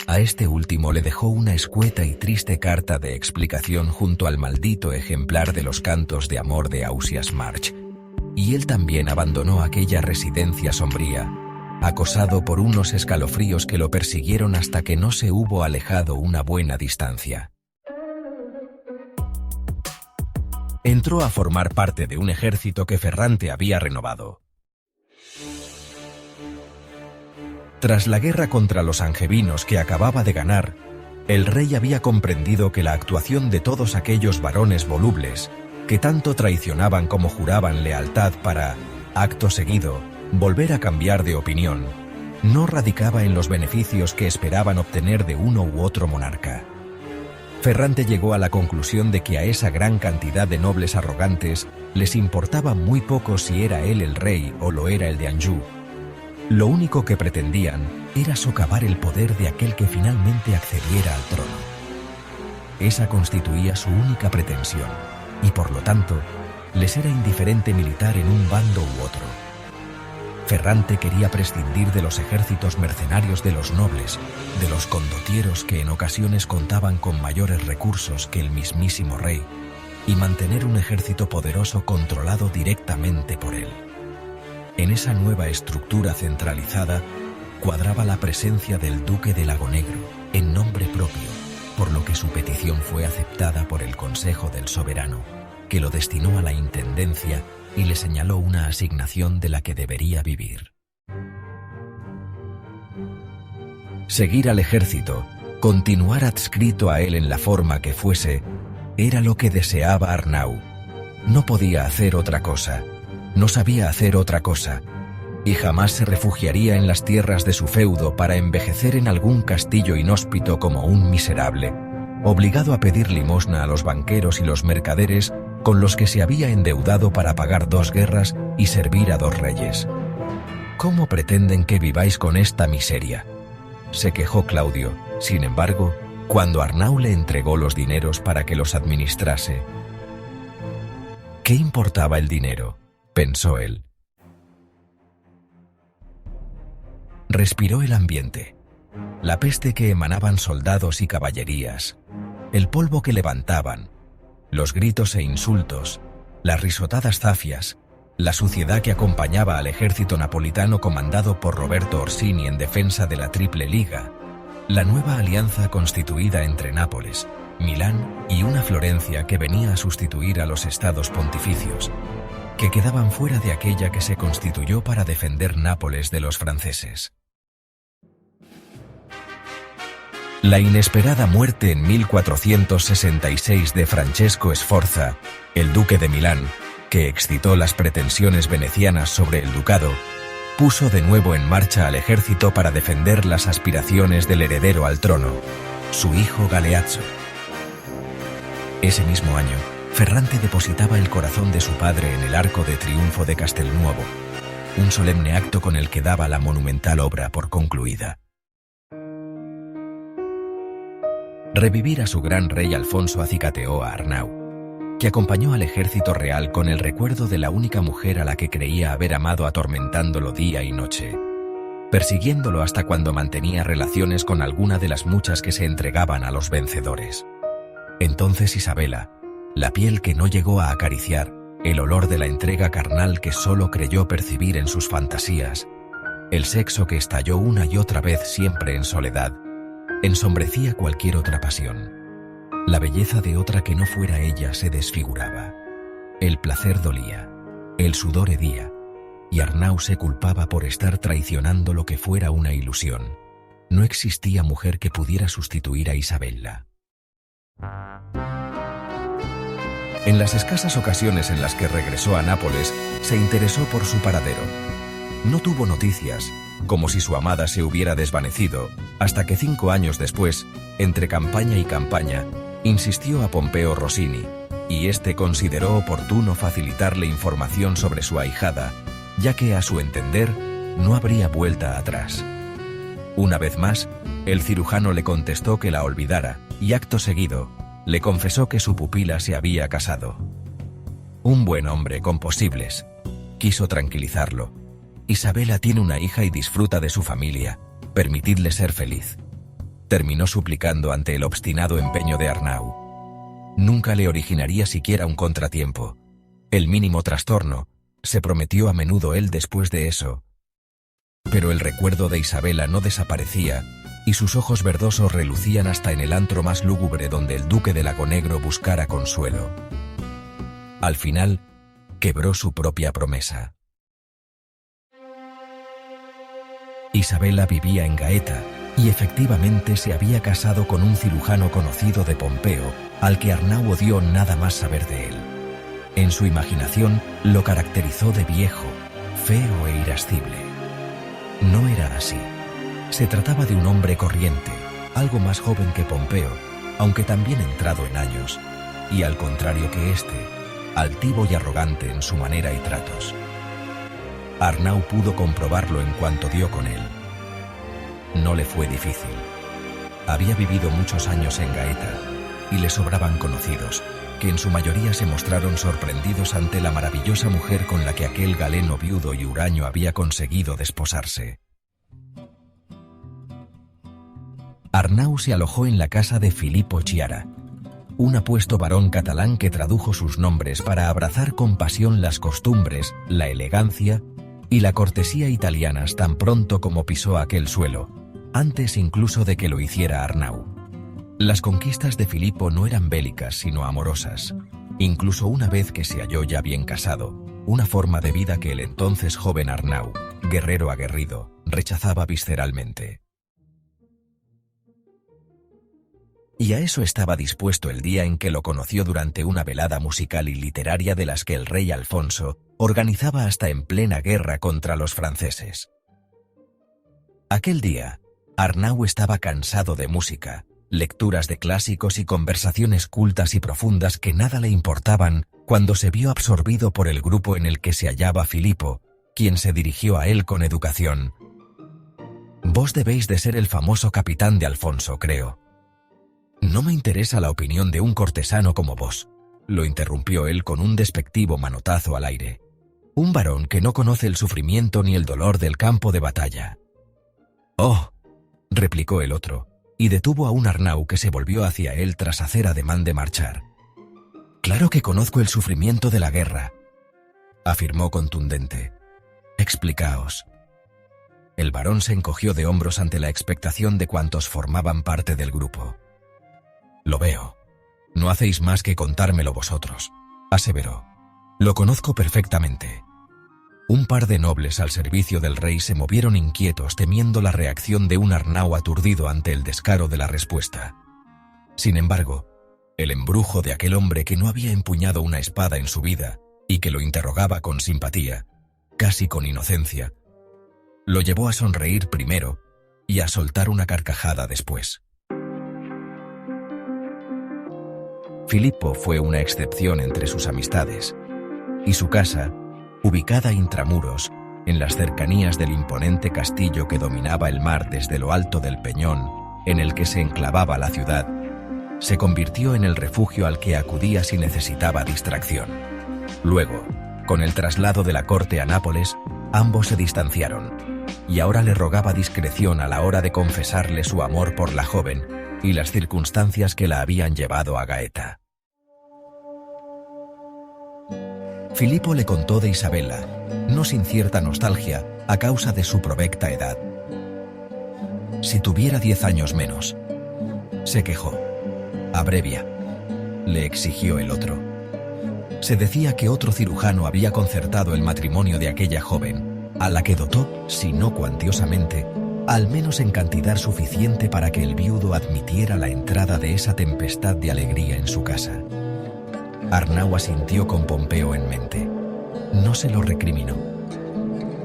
A este último le dejó una escueta y triste carta de explicación junto al maldito ejemplar de los cantos de amor de Ausias March, y él también abandonó aquella residencia sombría, acosado por unos escalofríos que lo persiguieron hasta que no se hubo alejado una buena distancia. Entró a formar parte de un ejército que Ferrante había renovado. Tras la guerra contra los angevinos que acababa de ganar, el rey había comprendido que la actuación de todos aquellos varones volubles, que tanto traicionaban como juraban lealtad para, acto seguido, volver a cambiar de opinión, no radicaba en los beneficios que esperaban obtener de uno u otro monarca. Ferrante llegó a la conclusión de que a esa gran cantidad de nobles arrogantes les importaba muy poco si era él el rey o lo era el de Anjou. Lo único que pretendían era socavar el poder de aquel que finalmente accediera al trono. Esa constituía su única pretensión, y por lo tanto, les era indiferente militar en un bando u otro. Ferrante quería prescindir de los ejércitos mercenarios de los nobles, de los condotieros que en ocasiones contaban con mayores recursos que el mismísimo rey, y mantener un ejército poderoso controlado directamente por él. En esa nueva estructura centralizada cuadraba la presencia del duque de Lagonegro, en nombre propio, por lo que su petición fue aceptada por el Consejo del Soberano, que lo destinó a la intendencia y le señaló una asignación de la que debería vivir. Seguir al ejército, continuar adscrito a él en la forma que fuese, era lo que deseaba Arnau. No podía hacer otra cosa, no sabía hacer otra cosa, y jamás se refugiaría en las tierras de su feudo para envejecer en algún castillo inhóspito como un miserable, obligado a pedir limosna a los banqueros y los mercaderes con los que se había endeudado para pagar 2 guerras y servir a 2 reyes. ¿Cómo pretenden que viváis con esta miseria?, se quejó Claudio, sin embargo, cuando Arnau le entregó los dineros para que los administrase. ¿Qué importaba el dinero?, pensó él. Respiró el ambiente, la peste que emanaban soldados y caballerías, el polvo que levantaban, los gritos e insultos, las risotadas zafias, la suciedad que acompañaba al ejército napolitano comandado por Roberto Orsini en defensa de la Triple Liga, la nueva alianza constituida entre Nápoles, Milán y una Florencia que venía a sustituir a los estados pontificios, que quedaban fuera de aquella que se constituyó para defender Nápoles de los franceses. La inesperada muerte en 1466 de Francesco Sforza, el duque de Milán, que excitó las pretensiones venecianas sobre el ducado, puso de nuevo en marcha al ejército para defender las aspiraciones del heredero al trono, su hijo Galeazzo. Ese mismo año, Ferrante depositaba el corazón de su padre en el Arco de Triunfo de Castelnuovo, un solemne acto con el que daba la monumental obra por concluida. Revivir a su gran rey Alfonso acicateó a Arnau, que acompañó al ejército real con el recuerdo de la única mujer a la que creía haber amado atormentándolo día y noche, persiguiéndolo hasta cuando mantenía relaciones con alguna de las muchas que se entregaban a los vencedores. Entonces Isabela, la piel que no llegó a acariciar, el olor de la entrega carnal que solo creyó percibir en sus fantasías, el sexo que estalló una y otra vez siempre en soledad, ensombrecía cualquier otra pasión. La belleza de otra que no fuera ella se desfiguraba. El placer dolía, el sudor hedía, y Arnau se culpaba por estar traicionando lo que fuera una ilusión. No existía mujer que pudiera sustituir a Isabella. En las escasas ocasiones en las que regresó a Nápoles, se interesó por su paradero. No tuvo noticias, como si su amada se hubiera desvanecido, hasta que 5 años después, entre campaña y campaña, insistió a Pompeo Rossini, y éste consideró oportuno facilitarle información sobre su ahijada, ya que, a su entender, no habría vuelta atrás. Una vez más, el cirujano le contestó que la olvidara, y acto seguido, le confesó que su pupila se había casado. Un buen hombre con posibles. Quiso tranquilizarlo. Isabela tiene una hija y disfruta de su familia. Permitidle ser feliz. Terminó suplicando ante el obstinado empeño de Arnau. Nunca le originaría siquiera un contratiempo. El mínimo trastorno, se prometió a menudo él después de eso. Pero el recuerdo de Isabela no desaparecía, y sus ojos verdosos relucían hasta en el antro más lúgubre donde el duque de Lagonegro buscara consuelo. Al final, quebró su propia promesa. Isabela vivía en Gaeta, y efectivamente se había casado con un cirujano conocido de Pompeo, al que Arnau odió nada más saber de él. En su imaginación lo caracterizó de viejo, feo e irascible. No era así. Se trataba de un hombre corriente, algo más joven que Pompeo, aunque también entrado en años, y al contrario que éste, altivo y arrogante en su manera y tratos. Arnau pudo comprobarlo en cuanto dio con él. No le fue difícil. Había vivido muchos años en Gaeta, y le sobraban conocidos, que en su mayoría se mostraron sorprendidos ante la maravillosa mujer con la que aquel galeno viudo y huraño había conseguido desposarse. Arnau se alojó en la casa de Filippo Chiara, un apuesto varón catalán que tradujo sus nombres para abrazar con pasión las costumbres, la elegancia y la cortesía italianas tan pronto como pisó aquel suelo, antes incluso de que lo hiciera Arnau. Las conquistas de Filippo no eran bélicas sino amorosas, incluso una vez que se halló ya bien casado, una forma de vida que el entonces joven Arnau, guerrero aguerrido, rechazaba visceralmente. Y a eso estaba dispuesto el día en que lo conoció durante una velada musical y literaria de las que el rey Alfonso organizaba hasta en plena guerra contra los franceses. Aquel día, Arnau estaba cansado de música, lecturas de clásicos y conversaciones cultas y profundas que nada le importaban cuando se vio absorbido por el grupo en el que se hallaba Filippo, quien se dirigió a él con educación. «Vos debéis de ser el famoso capitán de Alfonso, creo». «No me interesa la opinión de un cortesano como vos», lo interrumpió él con un despectivo manotazo al aire. «Un varón que no conoce el sufrimiento ni el dolor del campo de batalla». «Oh», replicó el otro, y detuvo a un Arnau que se volvió hacia él tras hacer ademán de marchar. «Claro que conozco el sufrimiento de la guerra», afirmó contundente. «Explicaos». El varón se encogió de hombros ante la expectación de cuantos formaban parte del grupo. «Lo veo. No hacéis más que contármelo vosotros», aseveró. «Lo conozco perfectamente. Un par de nobles al servicio del rey se movieron inquietos temiendo la reacción de un Arnau aturdido ante el descaro de la respuesta. Sin embargo, el embrujo de aquel hombre que no había empuñado una espada en su vida y que lo interrogaba con simpatía, casi con inocencia, lo llevó a sonreír primero y a soltar una carcajada después. Filippo fue una excepción entre sus amistades, y su casa, ubicada intramuros, en las cercanías del imponente castillo que dominaba el mar desde lo alto del peñón en el que se enclavaba la ciudad, se convirtió en el refugio al que acudía si necesitaba distracción. Luego, con el traslado de la corte a Nápoles, ambos se distanciaron, y ahora le rogaba discreción a la hora de confesarle su amor por la joven y las circunstancias que la habían llevado a Gaeta. Filippo le contó de Isabella, no sin cierta nostalgia, a causa de su provecta edad. Si tuviera 10 años menos, se quejó. Abrevia, le exigió el otro. Se decía que otro cirujano había concertado el matrimonio de aquella joven, a la que dotó, si no cuantiosamente, al menos en cantidad suficiente para que el viudo admitiera la entrada de esa tempestad de alegría en su casa. Arnau asintió con Pompeo en mente. No se lo recriminó.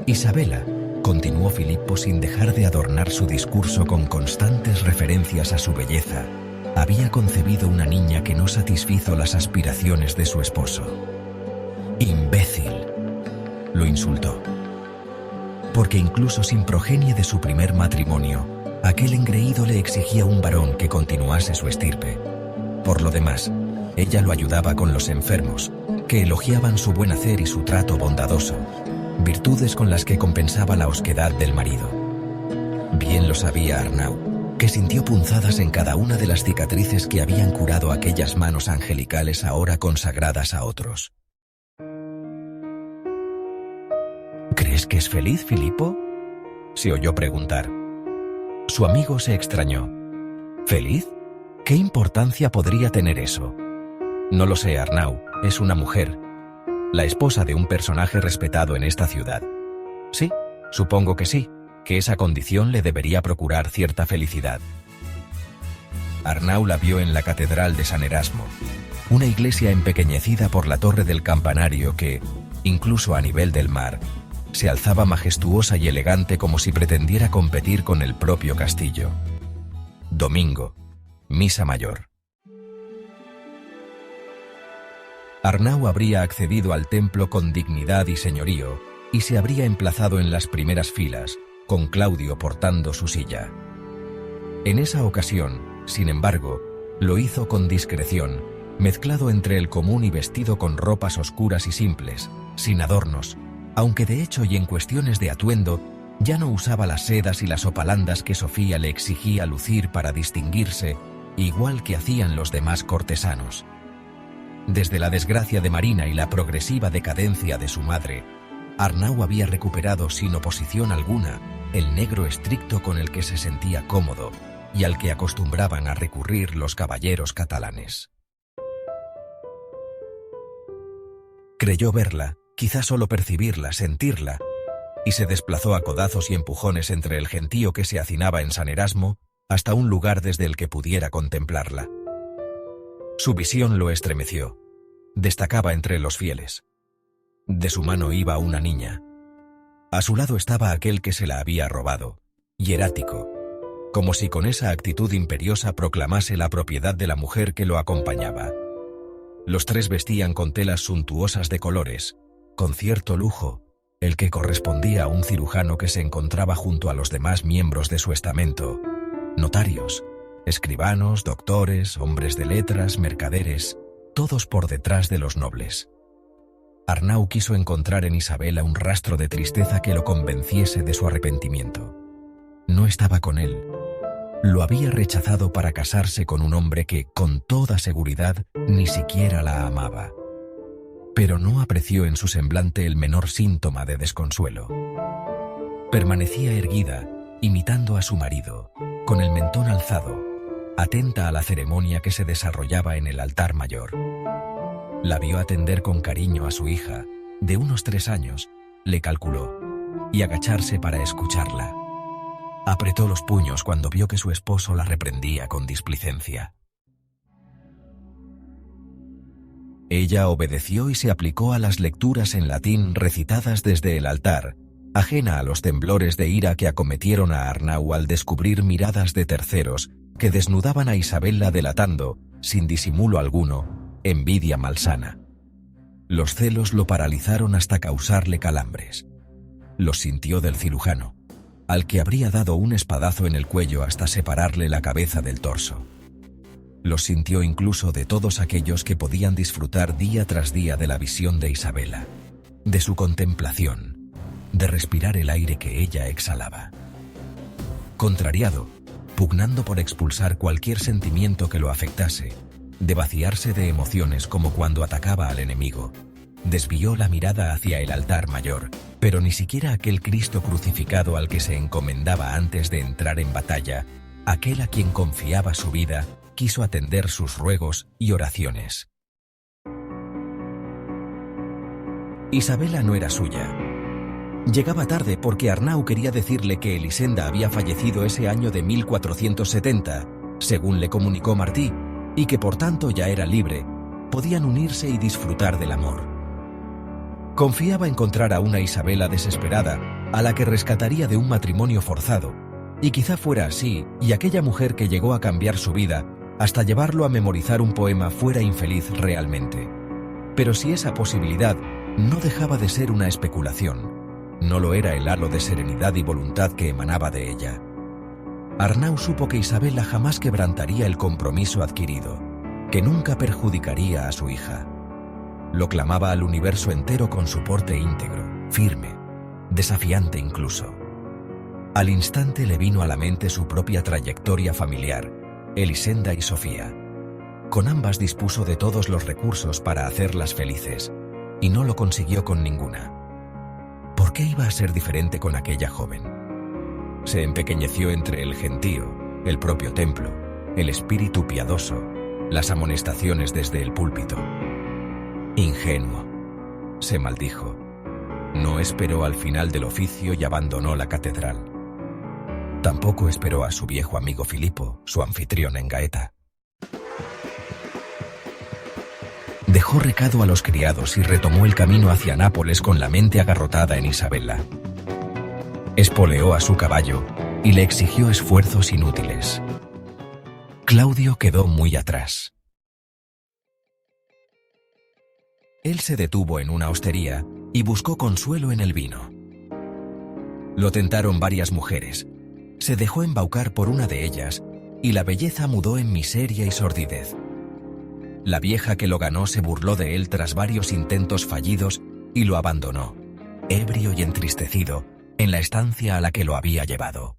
Isabella, continuó Filippo sin dejar de adornar su discurso con constantes referencias a su belleza, había concebido una niña que no satisfizo las aspiraciones de su esposo. ¡Imbécil!, lo insultó. Porque incluso sin progenie de su primer matrimonio, aquel engreído le exigía un varón que continuase su estirpe. Por lo demás, ella lo ayudaba con los enfermos, que elogiaban su buen hacer y su trato bondadoso, virtudes con las que compensaba la osquedad del marido. Bien lo sabía Arnau, que sintió punzadas en cada una de las cicatrices que habían curado aquellas manos angelicales ahora consagradas a otros. ¿Crees que es feliz, Filippo?, se oyó preguntar. Su amigo se extrañó. ¿Feliz? ¿Qué importancia podría tener eso? No lo sé, Arnau, es una mujer, la esposa de un personaje respetado en esta ciudad. Sí, supongo que sí, que esa condición le debería procurar cierta felicidad. Arnau la vio en la Catedral de San Erasmo, una iglesia empequeñecida por la torre del campanario que, incluso a nivel del mar, se alzaba majestuosa y elegante como si pretendiera competir con el propio castillo. Domingo, misa mayor. Arnau habría accedido al templo con dignidad y señorío y se habría emplazado en las primeras filas, con Claudio portando su silla. En esa ocasión, sin embargo, lo hizo con discreción, mezclado entre el común y vestido con ropas oscuras y simples, sin adornos, aunque de hecho y en cuestiones de atuendo ya no usaba las sedas y las opalandas que Sofía le exigía lucir para distinguirse, igual que hacían los demás cortesanos. Desde la desgracia de Marina y la progresiva decadencia de su madre, Arnau había recuperado sin oposición alguna el negro estricto con el que se sentía cómodo y al que acostumbraban a recurrir los caballeros catalanes. Creyó verla, quizá solo percibirla, sentirla, y se desplazó a codazos y empujones entre el gentío que se hacinaba en San Erasmo hasta un lugar desde el que pudiera contemplarla. Su visión lo estremeció. Destacaba entre los fieles. De su mano iba una niña. A su lado estaba aquel que se la había robado, hierático, como si con esa actitud imperiosa proclamase la propiedad de la mujer que lo acompañaba. Los tres vestían con telas suntuosas de colores, con cierto lujo, el que correspondía a un cirujano que se encontraba junto a los demás miembros de su estamento, notarios, escribanos, doctores, hombres de letras, mercaderes, todos por detrás de los nobles. Arnau quiso encontrar en Isabella un rastro de tristeza que lo convenciese de su arrepentimiento. No estaba con él. Lo había rechazado para casarse con un hombre que, con toda seguridad, ni siquiera la amaba. Pero no apreció en su semblante el menor síntoma de desconsuelo. Permanecía erguida, imitando a su marido, con el mentón alzado, atenta a la ceremonia que se desarrollaba en el altar mayor. La vio atender con cariño a su hija, de unos 3 años, le calculó, y agacharse para escucharla. Apretó los puños cuando vio que su esposo la reprendía con displicencia. Ella obedeció y se aplicó a las lecturas en latín recitadas desde el altar, ajena a los temblores de ira que acometieron a Arnau al descubrir miradas de terceros que desnudaban a Isabella delatando, sin disimulo alguno, envidia malsana. Los celos lo paralizaron hasta causarle calambres. Los sintió del cirujano, al que habría dado un espadazo en el cuello hasta separarle la cabeza del torso. Los sintió incluso de todos aquellos que podían disfrutar día tras día de la visión de Isabella, de su contemplación, de respirar el aire que ella exhalaba. Contrariado, pugnando por expulsar cualquier sentimiento que lo afectase, de vaciarse de emociones como cuando atacaba al enemigo, desvió la mirada hacia el altar mayor, pero ni siquiera aquel Cristo crucificado al que se encomendaba antes de entrar en batalla, aquel a quien confiaba su vida, quiso atender sus ruegos y oraciones. Isabella no era suya. Llegaba tarde porque Arnau quería decirle que Elisenda había fallecido ese año de 1470, según le comunicó Martí, y que por tanto ya era libre, podían unirse y disfrutar del amor. Confiaba encontrar a una Isabella desesperada, a la que rescataría de un matrimonio forzado, y quizá fuera así, y aquella mujer que llegó a cambiar su vida, hasta llevarlo a memorizar un poema fuera infeliz realmente. Pero si esa posibilidad no dejaba de ser una especulación, no lo era el halo de serenidad y voluntad que emanaba de ella. Arnau supo que Isabella jamás quebrantaría el compromiso adquirido, que nunca perjudicaría a su hija. Lo clamaba al universo entero con su porte íntegro, firme, desafiante incluso. Al instante le vino a la mente su propia trayectoria familiar, Elisenda y Sofía. Con ambas dispuso de todos los recursos para hacerlas felices, y no lo consiguió con ninguna. ¿Por qué iba a ser diferente con aquella joven? Se empequeñeció entre el gentío, el propio templo, el espíritu piadoso, las amonestaciones desde el púlpito. Ingenuo, se maldijo. No esperó al final del oficio y abandonó la catedral. Tampoco esperó a su viejo amigo Filipo, su anfitrión en Gaeta. Dejó recado a los criados y retomó el camino hacia Nápoles con la mente agarrotada en Isabella. Espoleó a su caballo y le exigió esfuerzos inútiles. Claudio quedó muy atrás. Él se detuvo en una hostería y buscó consuelo en el vino. Lo tentaron varias mujeres. Se dejó embaucar por una de ellas y la belleza mudó en miseria y sordidez. La vieja que lo ganó se burló de él tras varios intentos fallidos y lo abandonó, ebrio y entristecido, en la estancia a la que lo había llevado.